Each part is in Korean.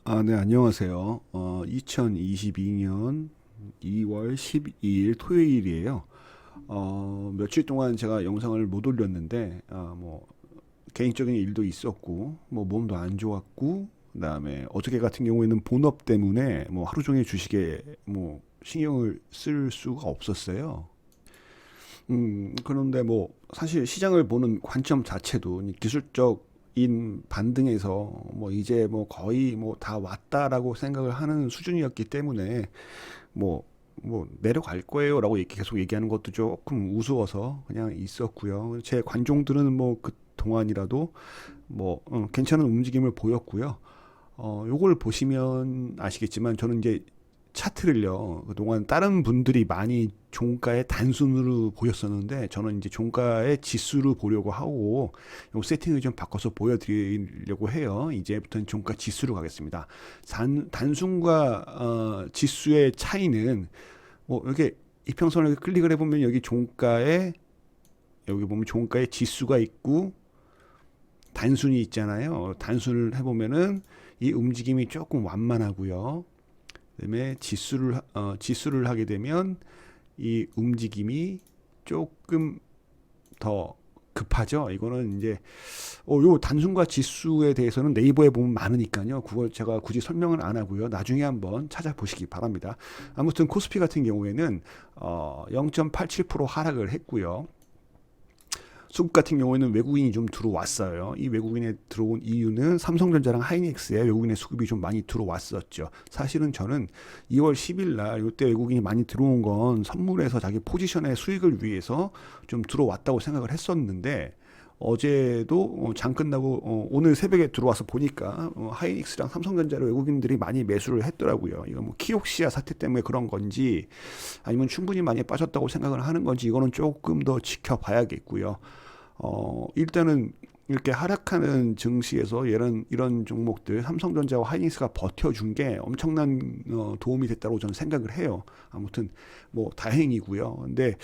네, 안녕하세요. 2022년 2월 12일 토요일이에요. 며칠 동안 제가 영상을 못 올렸는데, 개인적인 일도 있었고, 몸도 안 좋았고, 그다음에 어저께 같은 경우에는 본업 때문에 하루 종일 주식에 신경을 쓸 수가 없었어요. 그런데 사실 시장을 보는 관점 자체도 이 기술적인 반등에서 이제 거의 다 왔다라고 생각을 하는 수준이었기 때문에 뭐, 내려갈 거예요라고 계속 얘기하는 것도 조금 우스워서 그냥 있었고요. 제 관종들은 그 동안이라도 괜찮은 움직임을 보였고요. 요걸 보시면 아시겠지만 저는 이제 차트를요, 그동안 다른 분들이 많이 종가의 단순으로 보였었는데, 저는 이제 종가의 지수로 보려고 하고, 요 세팅을 좀 바꿔서 보여드리려고 해요. 이제부터는 종가 지수로 가겠습니다. 단순과 지수의 차이는, 이렇게 이평선을 클릭을 해보면 여기 보면 종가의 지수가 있고, 단순이 있잖아요. 단순을 해보면은 이 움직임이 조금 완만하고요. 그다음에 지수를 하게 되면 이 움직임이 조금 더 급하죠. 이거는 이제 요 단순과 지수에 대해서는 네이버에 보면 많으니까요. 그걸 제가 굳이 설명은 안 하고요. 나중에 한번 찾아보시기 바랍니다. 아무튼 코스피 같은 경우에는 0.87% 하락을 했고요. 수급 같은 경우에는 외국인이 좀 들어왔어요. 이 외국인에 들어온 이유는 삼성전자랑 하이닉스에 외국인의 수급이 좀 많이 들어왔었죠. 사실은 저는 2월 10일 날 이때 외국인이 많이 들어온 건 선물에서 자기 포지션의 수익을 위해서 좀 들어왔다고 생각을 했었는데, 어제도 장 끝나고 오늘 새벽에 들어와서 보니까 하이닉스랑 삼성전자를 외국인들이 많이 매수를 했더라고요. 이거 키옥시아 사태 때문에 그런 건지 아니면 충분히 많이 빠졌다고 생각을 하는 건지, 이거는 조금 더 지켜봐야겠고요. 일단은 이렇게 하락하는 증시에서 이런 종목들 삼성전자와 하이닉스가 버텨준 게 엄청난 도움이 됐다고 저는 생각을 해요. 아무튼 다행이고요. 근데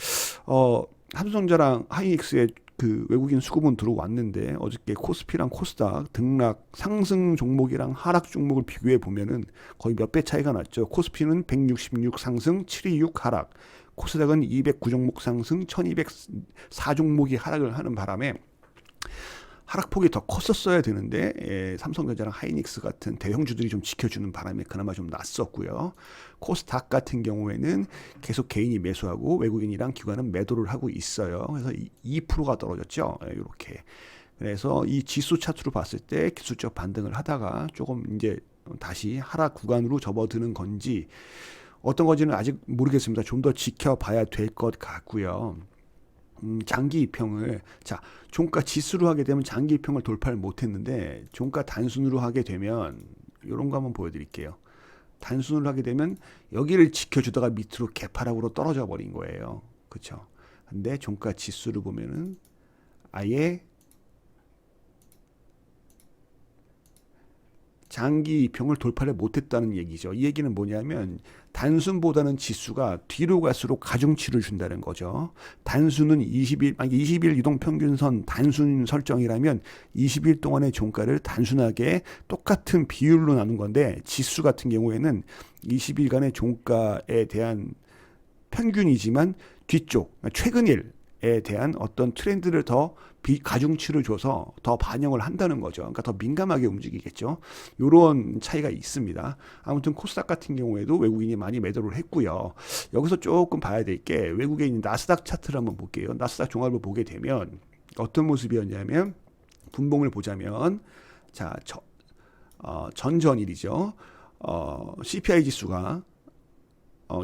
삼성전자랑 하이닉스의 그 외국인 수급은 들어왔는데, 어저께 코스피랑 코스닥 등락 상승 종목이랑 하락 종목을 비교해 보면은 거의 몇 배 차이가 났죠. 코스피는 166 상승 726 하락, 코스닥은 209 종목 상승 1204 종목이 하락을 하는 바람에 하락폭이 더 컸었어야 되는데, 삼성전자랑 하이닉스 같은 대형주들이 좀 지켜주는 바람에 그나마 좀 낫었고요. 코스닥 같은 경우에는 계속 개인이 매수하고 외국인이랑 기관은 매도를 하고 있어요. 그래서 2%가 떨어졌죠. 이렇게. 그래서 이 지수 차트로 봤을 때 기술적 반등을 하다가 조금 이제 다시 하락 구간으로 접어드는 건지 어떤 건지는 아직 모르겠습니다. 좀 더 지켜봐야 될 것 같고요. 장기 이평을, 자, 종가 지수로 하게 되면 장기 이평을 돌파를 못했는데, 종가 단순으로 하게 되면 이런 거 한번 보여드릴게요. 단순으로 하게 되면 여기를 지켜주다가 밑으로 개파락으로 떨어져 버린 거예요. 그렇죠? 근데 종가 지수를 보면은 아예 장기 이평을 돌파를 못했다는 얘기죠. 이 얘기는 뭐냐면 단순보다는 지수가 뒤로 갈수록 가중치를 준다는 거죠. 단순은 20일 이동평균선 단순 설정이라면 20일 동안의 종가를 단순하게 똑같은 비율로 나눈 건데, 지수 같은 경우에는 20일간의 종가에 대한 평균이지만 뒤쪽 최근 일에 대한 어떤 트렌드를 더 가중치를 줘서 더 반영을 한다는 거죠. 그러니까 더 민감하게 움직이겠죠. 이런 차이가 있습니다. 아무튼 코스닥 같은 경우에도 외국인이 많이 매도를 했고요. 여기서 조금 봐야 될 게, 외국에 있는 나스닥 차트를 한번 볼게요. 나스닥 종합을 보게 되면 어떤 모습이었냐면, 분봉을 보자면, 자, 전전일이죠. CPI 지수가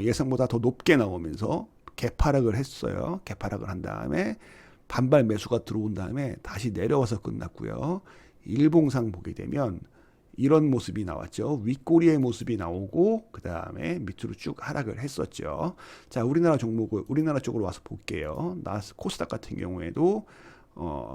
예상보다 더 높게 나오면서 개파락을 했어요. 개파락을 한 다음에 반발 매수가 들어온 다음에 다시 내려와서 끝났고요. 일봉상 보게 되면 이런 모습이 나왔죠. 윗꼬리의 모습이 나오고 그 다음에 밑으로 쭉 하락을 했었죠. 자, 우리나라 쪽으로 와서 볼게요. 코스닥 같은 경우에도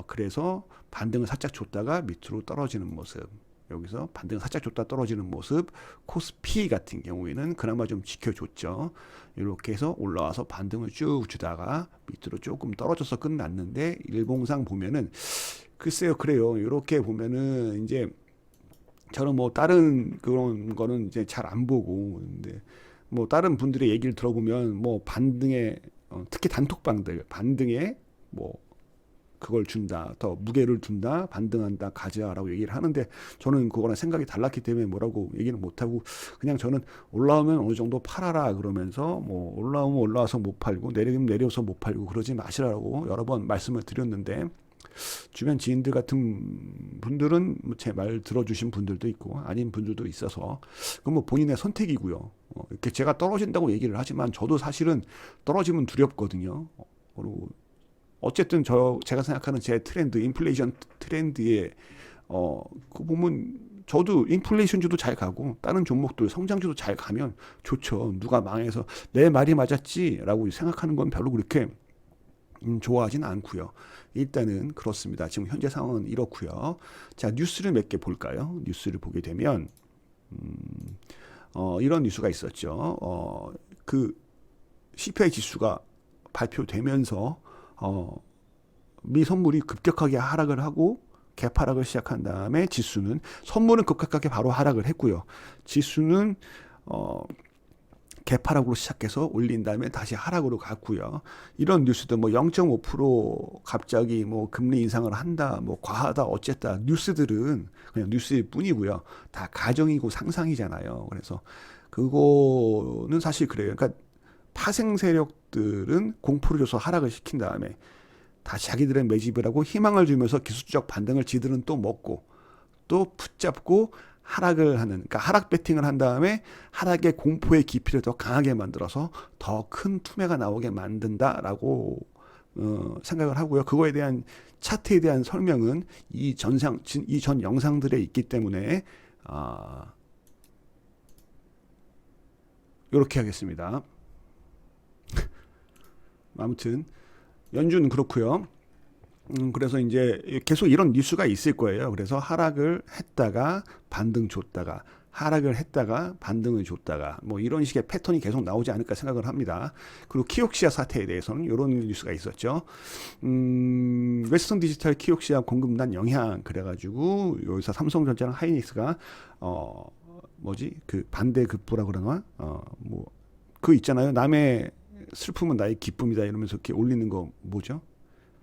그래서 반등을 살짝 줬다가 밑으로 떨어지는 모습. 여기서 반등 살짝 줬다 떨어지는 모습. 코스피 같은 경우에는 그나마 좀 지켜줬죠. 이렇게 해서 올라와서 반등을 쭉 주다가 밑으로 조금 떨어져서 끝났는데, 일봉상 보면은 글쎄요, 그래요. 이렇게 보면은 이제 저는 뭐 다른 그런 거는 이제 잘 안 보고, 근데 뭐 다른 분들의 얘기를 들어보면 뭐 반등에 특히 단톡방들 반등에 뭐 그걸 준다, 더 무게를 둔다, 반등한다, 가져라고 얘기를 하는데 저는 그거랑 생각이 달랐기 때문에 뭐라고 얘기는 못하고 그냥 저는 올라오면 어느 정도 팔아라 그러면서 뭐 올라오면 올라와서 못 팔고 내리면 내려서 못 팔고 그러지 마시라고 여러 번 말씀을 드렸는데 주변 지인들 같은 분들은 제 말 들어주신 분들도 있고 아닌 분들도 있어서 그건 뭐 본인의 선택이고요. 이렇게 제가 떨어진다고 얘기를 하지만 저도 사실은 떨어지면 두렵거든요. 그리고 어쨌든 제가 생각하는 제 트렌드, 인플레이션 트렌드에 그 보면 저도 인플레이션주도 잘 가고 다른 종목들 성장주도 잘 가면 좋죠. 누가 망해서 내 말이 맞았지라고 생각하는 건 별로 그렇게 좋아하진 않고요. 일단은 그렇습니다. 지금 현재 상황은 이렇고요. 자, 뉴스를 몇 개 볼까요? 뉴스를 보게 되면 이런 뉴스가 있었죠. 그 CPI 지수가 발표되면서 미 선물이 급격하게 하락을 하고 개파락을 시작한 다음에 지수는 선물은 급격하게 바로 하락을 했고요. 지수는 개파락으로 시작해서 올린 다음에 다시 하락으로 갔고요. 이런 뉴스도 뭐 0.5% 갑자기 뭐 금리 인상을 한다, 뭐 과하다, 어쨌다 뉴스들은 그냥 뉴스일 뿐이고요. 다 가정이고 상상이잖아요. 그래서 그거는 사실 그래요. 그러니까 파생 세력들은 공포를 줘서 하락을 시킨 다음에 다시 자기들의 매집을 하고 희망을 주면서 기술적 반등을 지들은 또 먹고 또 붙잡고 하락을 하는, 그러니까 하락 배팅을 한 다음에 하락의 공포의 깊이를 더 강하게 만들어서 더 큰 투매가 나오게 만든다라고 생각을 하고요. 그거에 대한 차트에 대한 설명은 이 전 영상들에 있기 때문에 이렇게 하겠습니다. 아무튼 연준 그렇고요. 그래서 이제 계속 이런 뉴스가 있을 거예요. 그래서 하락을 했다가 반등 줬다가 하락을 했다가 반등을 줬다가 뭐 이런 식의 패턴이 계속 나오지 않을까 생각을 합니다. 그리고 키옥시아 사태에 대해서는 이런 뉴스가 있었죠. 웨스턴 디지털 키옥시아 공급난 영향 그래가지고 여기서 삼성전자랑 하이닉스가 그 반대급부라 그러나 뭐 그 있잖아요. 남의 슬픔은 나의 기쁨이다 이러면서 이렇게 올리는 거 뭐죠?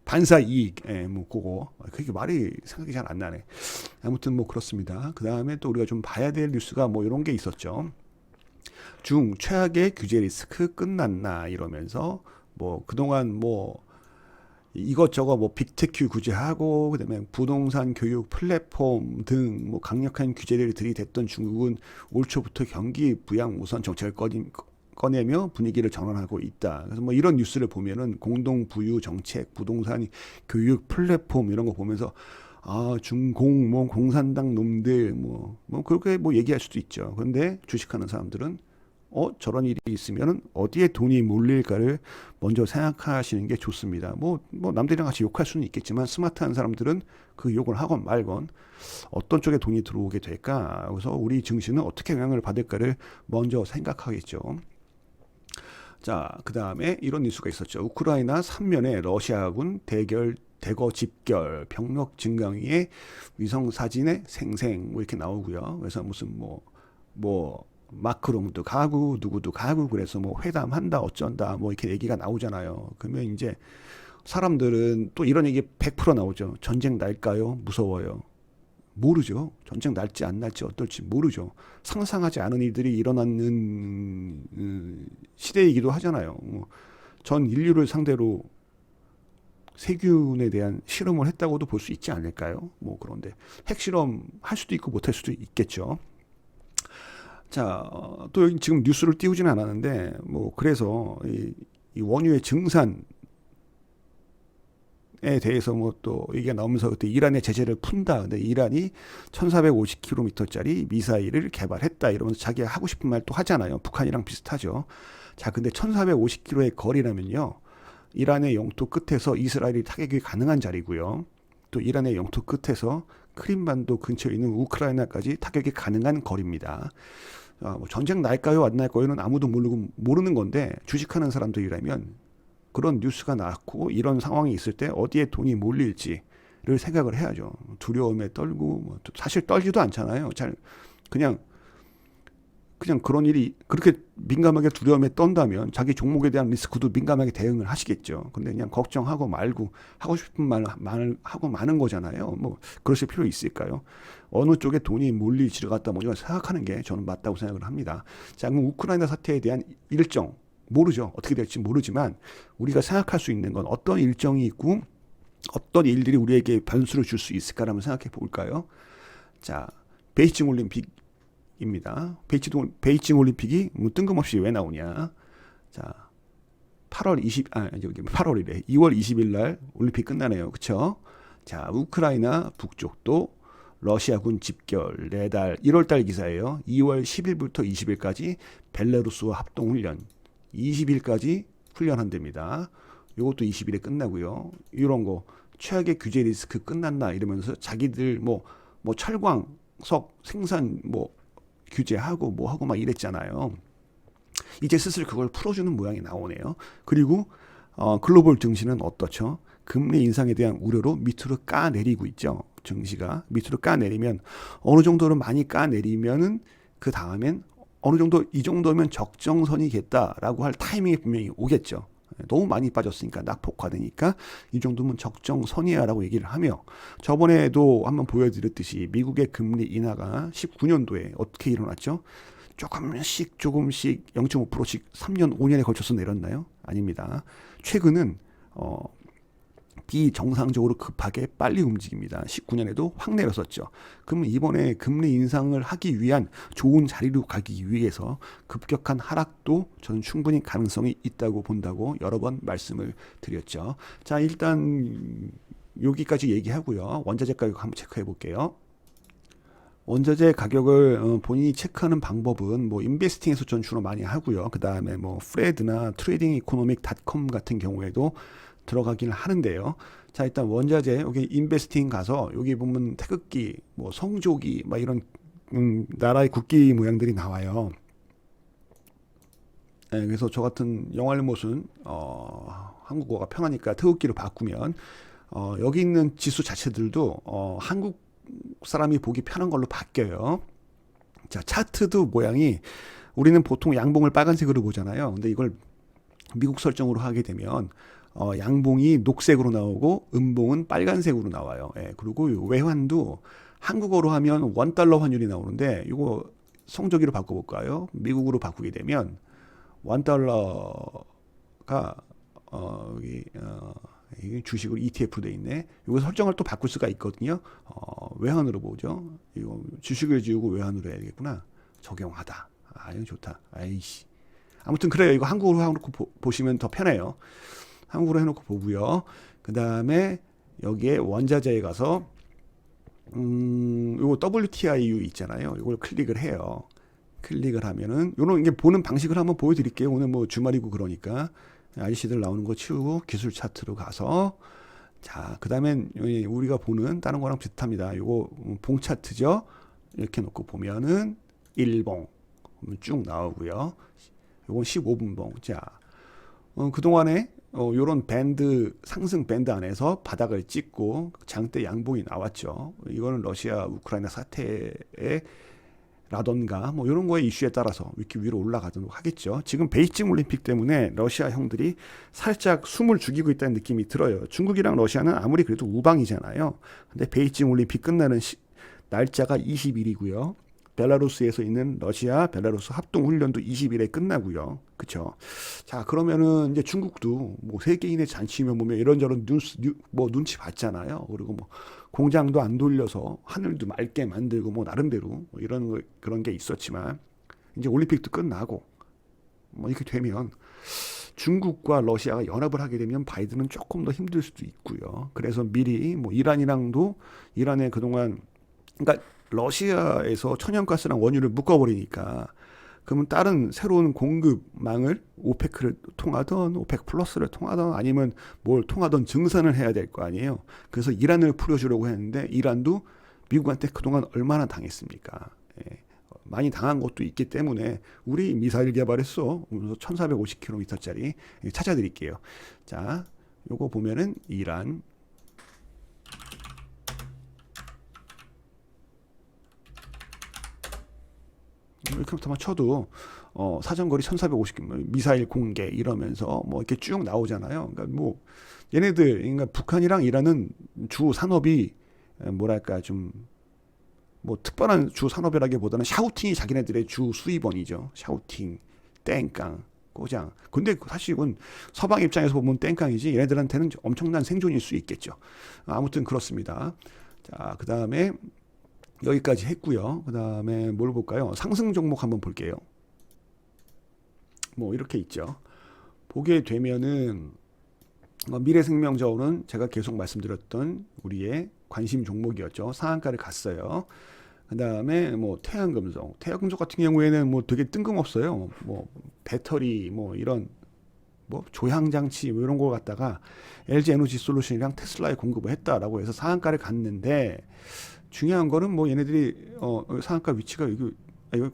반사 이익, 뭐 그거 그게 말이 생각이 잘 안 나네. 아무튼 뭐 그렇습니다. 그 다음에 또 우리가 좀 봐야 될 뉴스가 뭐 이런 게 있었죠. 중 최악의 규제 리스크 끝났나 이러면서 뭐 그동안 뭐 이것저것 뭐 빅테큐 규제하고 그다음에 부동산 교육 플랫폼 등 뭐 강력한 규제를 들이댔던 중국은 올 초부터 경기 부양 우선 정책을 꺼내며 분위기를 전환하고 있다. 그래서 뭐 이런 뉴스를 보면은 공동 부유 정책, 부동산 교육 플랫폼 이런 거 보면서 중공 뭐 공산당 놈들 뭐 그렇게 뭐 얘기할 수도 있죠. 그런데 주식하는 사람들은 저런 일이 있으면은 어디에 돈이 몰릴까를 먼저 생각하시는 게 좋습니다. 뭐 남들이랑 같이 욕할 수는 있겠지만 스마트한 사람들은 그 욕을 하건 말건 어떤 쪽에 돈이 들어오게 될까? 그래서 우리 증시는 어떻게 영향을 받을까를 먼저 생각하겠죠. 자, 그 다음에 이런 뉴스가 있었죠. 우크라이나 3면에 러시아군 대거 집결, 병력 증강 위에 위성 사진의 생생 뭐 이렇게 나오고요. 그래서 무슨 뭐 마크롱도 가고 누구도 가고 그래서 뭐 회담한다 어쩐다 뭐 이렇게 얘기가 나오잖아요. 그러면 이제 사람들은 또 이런 얘기 100% 나오죠. 전쟁 날까요? 무서워요. 모르죠. 전쟁 날지 안 날지 어떨지 모르죠. 상상하지 않은 일들이 일어나는 시대이기도 하잖아요. 전 인류를 상대로 세균에 대한 실험을 했다고도 볼 수 있지 않을까요? 뭐 그런데 핵실험 할 수도 있고 못할 수도 있겠죠. 자, 또 지금 뉴스를 띄우지는 않았는데 뭐 그래서 이 원유의 증산에 대해서 뭐 또 얘기가 나오면서 그때 이란의 제재를 푼다. 근데 이란이 1450km짜리 미사일을 개발했다 이러면서 자기가 하고 싶은 말 또 하잖아요. 북한이랑 비슷하죠. 자, 근데 1450km의 거리라면요. 이란의 영토 끝에서 이스라엘이 타격이 가능한 자리고요. 또 이란의 영토 끝에서 크림반도 근처에 있는 우크라이나까지 타격이 가능한 거리입니다. 뭐 전쟁 날까요 안 날까요는 아무도 모르는 건데 주식하는 사람들이라면 그런 뉴스가 나왔고 이런 상황이 있을 때 어디에 돈이 몰릴지 생각을 해야죠. 두려움에 떨고 뭐 사실 떨지도 않잖아요. 잘 그냥 그런 일이 그렇게 민감하게 두려움에 떤다면 자기 종목에 대한 리스크도 민감하게 대응을 하시겠죠. 근데 그냥 걱정하고 말고 하고 싶은 말 하고 마는 거잖아요. 뭐 그러실 필요 있을까요? 어느 쪽에 돈이 몰리지를 갖다 먼저 생각하는 게 저는 맞다고 생각을 합니다. 자, 그럼 우크라이나 사태에 대한 일정 모르죠. 어떻게 될지 모르지만 우리가 생각할 수 있는 건 어떤 일정이 있고 어떤 일들이 우리에게 변수를 줄 수 있을까라면 생각해 볼까요? 자, 베이징 올림픽입니다. 베이징 올림픽이 뭐 뜬금없이 왜 나오냐? 자, 8월이래. 2월 20일 날 올림픽 끝나네요. 그렇죠? 자, 우크라이나 북쪽도 러시아군 집결 4달 1월 달 기사예요. 2월 10일부터 20일까지 벨라루스와 합동 훈련. 20일까지 훈련한답니다. 이것도 20일에 끝나고요. 이런 거 최악의 규제 리스크 끝났나 이러면서 자기들 뭐 철광석 생산 뭐 규제하고 뭐 하고 막 이랬잖아요. 이제 슬슬 그걸 풀어주는 모양이 나오네요. 그리고 글로벌 증시는 어떻죠? 금리 인상에 대한 우려로 밑으로 까내리고 있죠. 증시가 밑으로 까내리면 어느 정도로 많이 까내리면은 그 다음엔 어느 정도 이 정도면 적정선이겠다라고 할 타이밍이 분명히 오겠죠. 너무 많이 빠졌으니까 낙폭화되니까 이 정도면 적정선이야라고 얘기를 하며 저번에도 한번 보여드렸듯이 미국의 금리 인하가 19년도에 어떻게 일어났죠? 조금씩 0.5%씩 3년 5년에 걸쳐서 내렸나요? 아닙니다. 최근은 비정상적으로 급하게 빨리 움직입니다. 19년에도 확 내렸었죠. 그러면 이번에 금리 인상을 하기 위한 좋은 자리로 가기 위해서 급격한 하락도 저는 충분히 가능성이 있다고 본다고 여러 번 말씀을 드렸죠. 자, 일단 여기까지 얘기하고요. 원자재 가격 한번 체크해 볼게요. 원자재 가격을 본인이 체크하는 방법은 뭐 인베스팅에서 전 주로 많이 하고요. 그 다음에 뭐 프레드나 트레이딩 이코노믹.com 같은 경우에도 들어가기는 하는데요. 자, 일단 원자재 여기 인베스팅 가서 여기 보면 태극기, 뭐 성조기, 막 이런 나라의 국기 모양들이 나와요. 네, 그래서 저 같은 영알못은 한국어가 편하니까 태극기로 바꾸면 여기 있는 지수 자체들도 한국 사람이 보기 편한 걸로 바뀌어요. 자, 차트도 모양이 우리는 보통 양봉을 빨간색으로 보잖아요. 근데 이걸 미국 설정으로 하게 되면 양봉이 녹색으로 나오고 음봉은 빨간색으로 나와요. 예, 그리고 외환도 한국어로 하면 $1 환율이 나오는데 이거 성조기로 바꿔볼까요? 미국으로 바꾸게 되면 $1가 이게 주식으로 ETF로 돼 있네. 이거 설정을 또 바꿀 수가 있거든요. 외환으로 보죠. 이거 주식을 지우고 외환으로 해야겠구나. 적용하다. 이거 좋다. 아이씨. 아무튼 그래요. 이거 한국어로 해놓고 보시면 더 편해요. 한국어로 해놓고 보고요. 그 다음에 여기에 원자재에 가서 요거 WTIU 있잖아요. 이걸 클릭을 해요. 클릭을 하면은 요런 이게 보는 방식을 한번 보여드릴게요. 오늘 뭐 주말이고 그러니까 아저씨들 나오는 거 치우고 기술 차트로 가서 자, 그 다음엔 우리가 보는 다른 거랑 비슷합니다. 요거 봉 차트죠. 이렇게 놓고 보면은 1봉 쭉 나오고요. 요건 15분봉. 자, 그동안에 요런 밴드 상승 밴드 안에서 바닥을 찍고 장대 양봉이 나왔죠. 이거는 러시아 우크라이나 사태에 라던가 뭐 이런 거의 이슈에 따라서 이렇게 위로 올라가도록 하겠죠. 지금 베이징 올림픽 때문에 러시아 형들이 살짝 숨을 죽이고 있다는 느낌이 들어요. 중국이랑 러시아는 아무리 그래도 우방이잖아요. 근데 베이징 올림픽 끝나는 날짜가 20일이고요. 벨라루스에서 있는 러시아 벨라루스 합동 훈련도 20일에 끝나고요. 그렇죠? 자, 그러면은 이제 중국도 뭐 세계인의 잔치면 보면 이런저런 눈치 봤잖아요. 그리고 뭐 공장도 안 돌려서 하늘도 맑게 만들고 뭐 나름대로 뭐 그런 게 있었지만 이제 올림픽도 끝나고 뭐 이렇게 되면 중국과 러시아가 연합을 하게 되면 바이든은 조금 더 힘들 수도 있고요. 그래서 미리 뭐 이란에 그동안 그러니까 러시아에서 천연가스랑 원유를 묶어버리니까 그러면 다른 새로운 공급망을 오페크를 통하던 오펙 플러스를 통하던 아니면 뭘 통하던 증산을 해야 될 거 아니에요. 그래서 이란을 풀어주려고 했는데 이란도 미국한테 그동안 얼마나 당했습니까? 예, 많이 당한 것도 있기 때문에 우리 미사일 개발했어. 1450km짜리 찾아드릴게요. 자, 요거 보면은 이란 이렇게만 쳐도 사정거리 1450km 미사일 공개 이러면서 뭐 이렇게 쭉 나오잖아요. 그러니까 뭐 얘네들 그러니까 북한이랑 이라는 주 산업이 뭐랄까 좀 뭐 특별한 주 산업이라기보다는 샤우팅이 자기네들의 주 수입원이죠. 샤우팅, 땡깡, 꼬장. 근데 사실 이건 서방 입장에서 보면 땡깡이지 얘네들한테는 엄청난 생존일 수 있겠죠. 아무튼 그렇습니다. 자, 그 다음에 여기까지 했고요. 그 다음에 뭘 볼까요? 상승 종목 한번 볼게요. 뭐 이렇게 있죠. 보게 되면은 미래생명저울은 제가 계속 말씀드렸던 우리의 관심 종목이었죠. 상한가를 갔어요. 그 다음에 뭐 태양금속 같은 경우에는 뭐 되게 뜬금없어요. 뭐 배터리 뭐 이런 뭐 조향장치 뭐 이런 거 갖다가 LG 에너지 솔루션이랑 테슬라에 공급을 했다라고 해서 상한가를 갔는데 중요한 거는 뭐 얘네들이 상한가 위치가 이거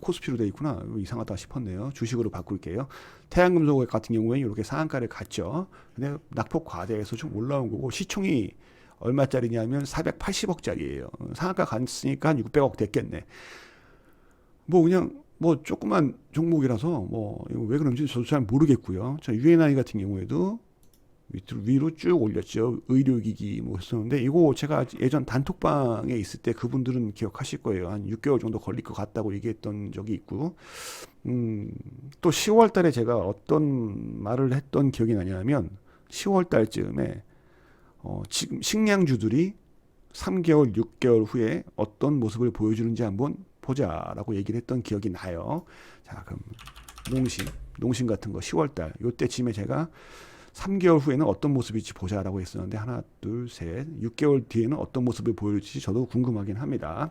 코스피로 돼 있구나. 이거 이상하다 싶었네요. 주식으로 바꿀게요. 태양금속 같은 경우에는 이렇게 상한가를 갔죠. 근데 낙폭 과대해서 좀 올라온 거고 시총이 얼마짜리냐면 480억짜리예요. 상한가 갔으니까 한 600억 됐겠네. 뭐 그냥 뭐 조그만 종목이라서 뭐 이거 왜 그런지 저도 잘 모르겠고요. 저 UNI 같은 경우에도 위로 쭉 올렸죠. 의료기기 뭐 했었는데 이거 제가 예전 단톡방에 있을 때 그분들은 기억하실 거예요. 한 6개월 정도 걸릴 것 같다고 얘기했던 적이 있고 또 10월 달에 제가 어떤 말을 했던 기억이 나냐면 10월 달쯤에 지금 식량주들이 3개월, 6개월 후에 어떤 모습을 보여주는지 한번 보자라고 얘기를 했던 기억이 나요. 자, 그럼 농심 같은 거 10월 달 요때쯤에 제가 3개월 후에는 어떤 모습일지 보자라고 했었는데 하나, 둘, 셋, 6개월 뒤에는 어떤 모습을 보여줄지 저도 궁금하긴 합니다.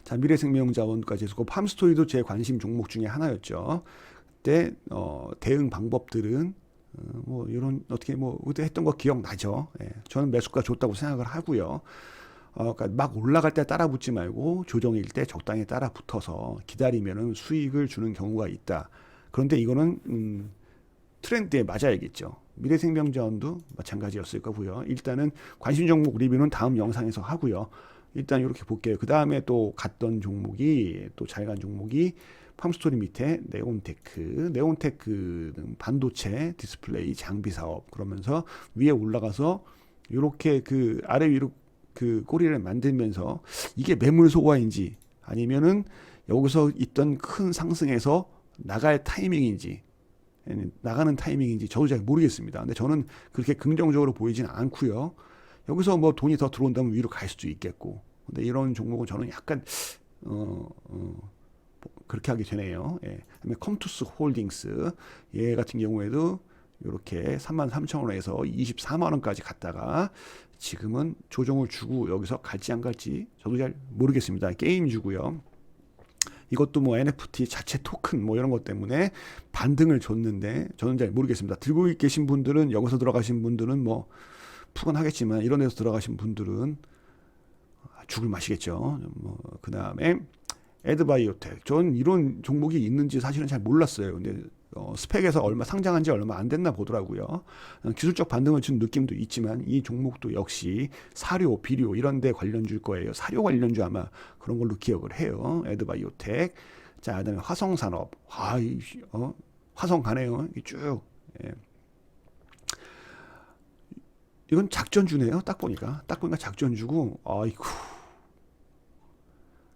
자, 미래생명자원까지 해서 팜스토리도 제 관심 종목 중에 하나였죠. 그때 대응 방법들은 뭐 이런 어떻게 뭐 그때 했던 거 기억나죠? 예, 저는 매수가 좋다고 생각을 하고요. 그러니까 막 올라갈 때 따라 붙지 말고 조정일 때 적당히 따라 붙어서 기다리면은 수익을 주는 경우가 있다. 그런데 이거는 트렌드에 맞아야겠죠. 미래생명자원도 마찬가지였을 거고요. 일단은 관심 종목 리뷰는 다음 영상에서 하고요. 일단 이렇게 볼게요. 그 다음에 또 갔던 종목이 또 잘 간 종목이 팜스토리 밑에 네온테크 반도체 디스플레이 장비 사업 그러면서 위에 올라가서 이렇게 그 아래 위로 그 꼬리를 만들면서 이게 매물 소화인지 아니면은 여기서 있던 큰 상승에서 나갈 타이밍인지 나가는 타이밍인지 저도 잘 모르겠습니다. 근데 저는 그렇게 긍정적으로 보이진 않고요. 여기서 뭐 돈이 더 들어온다면 위로 갈 수도 있겠고. 근데 이런 종목은 저는 약간 그렇게 하게 되네요. 예. 그다음에 컴투스 홀딩스 얘 같은 경우에도 이렇게 33,000원에서 24만 원까지 갔다가 지금은 조정을 주고 여기서 갈지 안 갈지 저도 잘 모르겠습니다. 게임주고요. 이것도 뭐 NFT 자체 토큰 뭐 이런 것 때문에 반등을 줬는데 저는 잘 모르겠습니다. 들고 계신 분들은 여기서 들어가신 분들은 뭐 푸근하겠지만 이런 데서 들어가신 분들은 죽을 맛이겠죠. 뭐 그다음에 에드바이오텍. 전 이런 종목이 있는지 사실은 잘 몰랐어요. 근데 스펙에서 상장한 지 얼마 안 됐나 보더라고요. 기술적 반등을 준 느낌도 있지만 이 종목도 역시 사료, 비료 이런 데 관련주일 거예요. 사료 관련주 아마 그런 걸로 기억을 해요. 에드바이오텍. 자, 그다음에 화성산업. 화성 가네요. 쭉. 예. 이건 작전주네요. 딱 보니까 작전주고 아이고.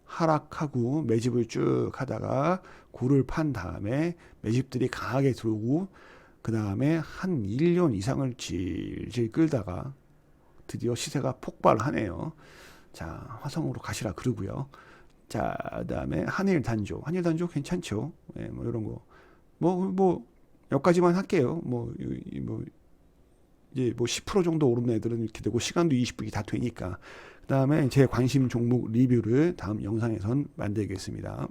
하락하고 매집을 쭉 하다가 고를 판 다음에 매집들이 강하게 들어오고 그 다음에 한 1년 이상을 질질 끌다가 드디어 시세가 폭발하네요. 자, 화성으로 가시라 그러고요. 자, 그 다음에 한일단조 괜찮죠. 예, 뭐 이런 거 여기까지만 할게요. 이제 뭐 10% 정도 오르는 애들은 이렇게 되고 시간도 20분이 다 되니까. 그 다음에 제 관심 종목 리뷰를 다음 영상에선 만들겠습니다.